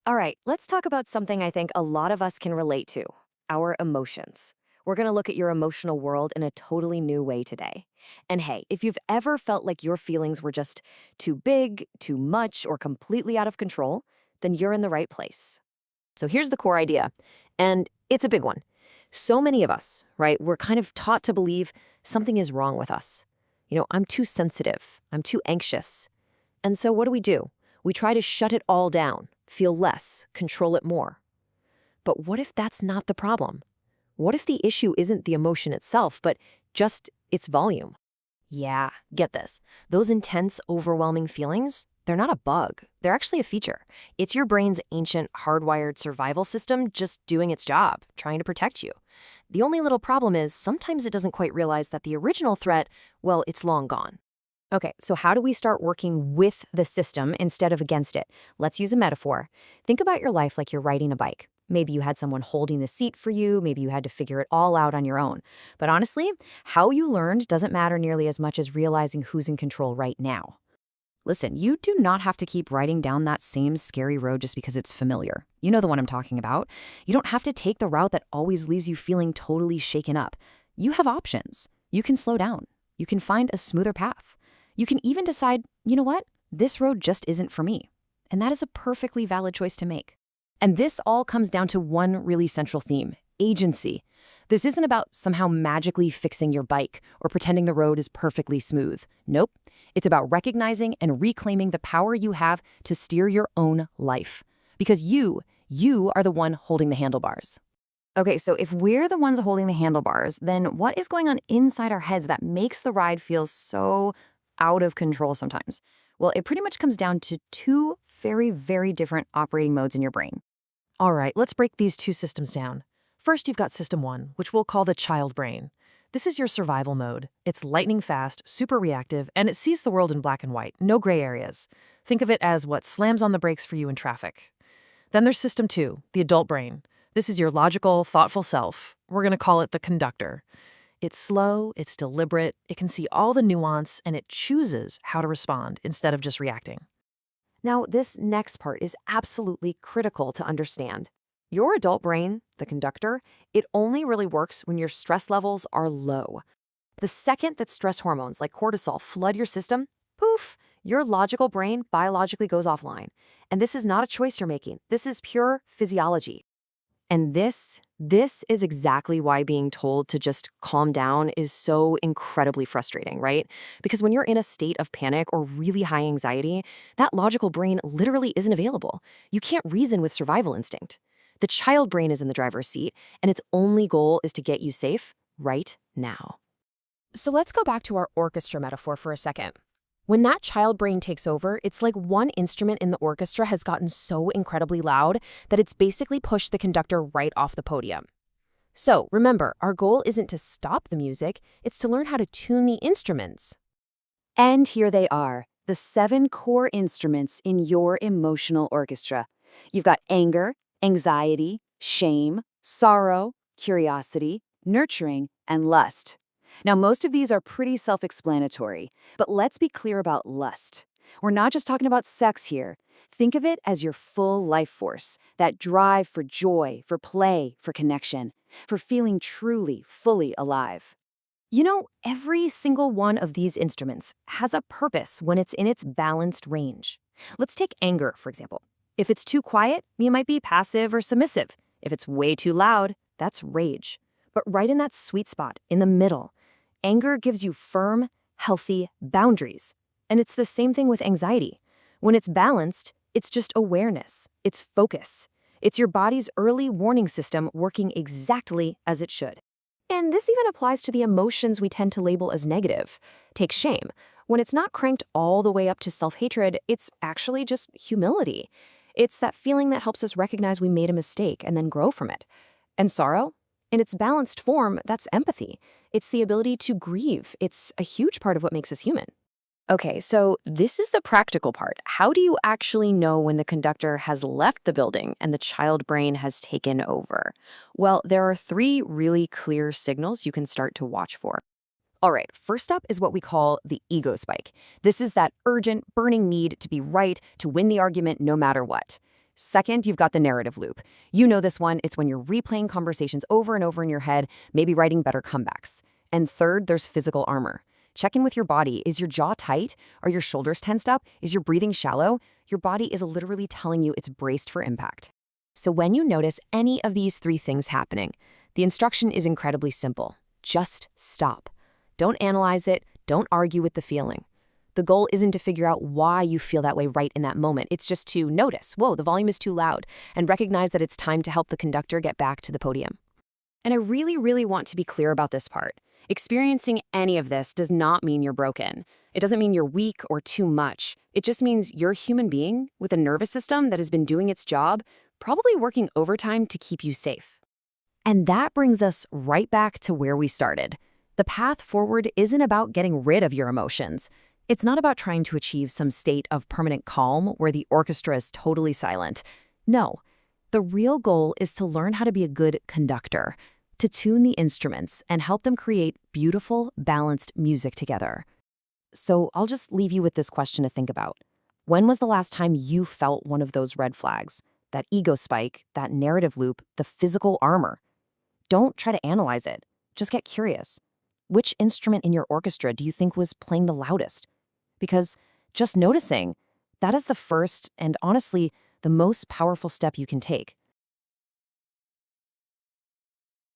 All right, let's talk about something I think a lot of us can relate to: our emotions. We're going to look at your emotional world in a totally new way today. And hey, if you've ever felt like your feelings were just too big, too much, or completely out of control, then you're in the right place. So here's the core idea, and it's a big one. So many of us, right, we're kind of taught to believe something is wrong with us. I'm too sensitive, I'm too anxious. And so what do? We try to shut it all down, feel less, control it more. But what if that's not the problem? What if the issue isn't the emotion itself, but just its volume? Yeah, get this. Those intense, overwhelming feelings, they're not a bug. They're actually a feature. It's your brain's ancient, hardwired survival system just doing its job, trying to protect you. The only little problem is sometimes it doesn't quite realize that the original threat, well, it's long gone. Okay, so how do we start working with the system instead of against it? Let's use a metaphor. Think about your life like you're riding a bike. Maybe you had someone holding the seat for you, maybe you had to figure it all out on your own. But honestly, how you learned doesn't matter nearly as much as realizing who's in control right now. Listen, you do not have to keep riding down that same scary road just because it's familiar. You know the one I'm talking about. You don't have to take the route that always leaves you feeling totally shaken up. You have options. You can slow down. You can find a smoother path. You can even decide, you know what? This road just isn't for me. And that is a perfectly valid choice to make. And this all comes down to one really central theme: agency. This isn't about somehow magically fixing your bike or pretending the road is perfectly smooth. Nope. It's about recognizing and reclaiming the power you have to steer your own life. Because you are the one holding the handlebars. Okay, so if we're the ones holding the handlebars, then what is going on inside our heads that makes the ride feel so out of control sometimes? Well, it pretty much comes down to two very, very different operating modes in your brain. All right, let's break these two systems down. First, you've got System 1, which we'll call the child brain. This is your survival mode. It's lightning fast, super reactive, and it sees the world in black and white, no gray areas. Think of it as what slams on the brakes for you in traffic. Then there's System 2, the adult brain. This is your logical, thoughtful self. We're going to call it the conductor. It's slow, it's deliberate, it can see all the nuance, and it chooses how to respond instead of just reacting. Now, this next part is absolutely critical to understand. Your adult brain, the conductor, it only really works when your stress levels are low. The second that stress hormones like cortisol flood your system, poof, your logical brain biologically goes offline. And this is not a choice you're making. This is pure physiology. And this is exactly why being told to just calm down is so incredibly frustrating, right? Because when you're in a state of panic or really high anxiety, that logical brain literally isn't available. You can't reason with survival instinct. The child brain is in the driver's seat, and its only goal is to get you safe right now. So let's go back to our orchestra metaphor for a second. When that child brain takes over, it's like one instrument in the orchestra has gotten so incredibly loud that it's basically pushed the conductor right off the podium. So remember, our goal isn't to stop the music, it's to learn how to tune the instruments. And here they are, the 7 core instruments in your emotional orchestra. You've got anger, anxiety, shame, sorrow, curiosity, nurturing, and lust. Now, most of these are pretty self-explanatory, but let's be clear about lust. We're not just talking about sex here. Think of it as your full life force, that drive for joy, for play, for connection, for feeling truly, fully alive. Every single one of these instruments has a purpose when it's in its balanced range. Let's take anger, for example. If it's too quiet, you might be passive or submissive. If it's way too loud, that's rage. But right in that sweet spot, in the middle, anger gives you firm, healthy boundaries. And it's the same thing with anxiety. When it's balanced, it's just awareness. It's focus. It's your body's early warning system working exactly as it should. And this even applies to the emotions we tend to label as negative. Take shame. When it's not cranked all the way up to self-hatred, it's actually just humility. It's that feeling that helps us recognize we made a mistake and then grow from it. And sorrow? In its balanced form, that's empathy. It's the ability to grieve. It's a huge part of what makes us human. Okay, so this is the practical part. How do you actually know when the conductor has left the building and the child brain has taken over? Well, there are 3 really clear signals you can start to watch for. All right, first up is what we call the ego spike. This is that urgent, burning need to be right, to win the argument no matter what. Second, you've got the narrative loop. You know this one, it's when you're replaying conversations over and over in your head, maybe writing better comebacks. And third, there's physical armor. Check in with your body. Is your jaw tight? Are your shoulders tensed up? Is your breathing shallow? Your body is literally telling you it's braced for impact. So when you notice any of these three things happening, the instruction is incredibly simple. Just stop. Don't analyze it. Don't argue with the feeling. The goal isn't to figure out why you feel that way right in that moment. It's just to notice, whoa, the volume is too loud, and recognize that it's time to help the conductor get back to the podium. And I really, really want to be clear about this part. Experiencing any of this does not mean you're broken. It doesn't mean you're weak or too much. It just means you're a human being with a nervous system that has been doing its job, probably working overtime to keep you safe. And that brings us right back to where we started. The path forward isn't about getting rid of your emotions. It's not about trying to achieve some state of permanent calm where the orchestra is totally silent. No, the real goal is to learn how to be a good conductor, to tune the instruments and help them create beautiful, balanced music together. So I'll just leave you with this question to think about. When was the last time you felt one of those red flags? That ego spike, that narrative loop, the physical armor? Don't try to analyze it. Just get curious. Which instrument in your orchestra do you think was playing the loudest? Because just noticing, that is the first and honestly the most powerful step you can take.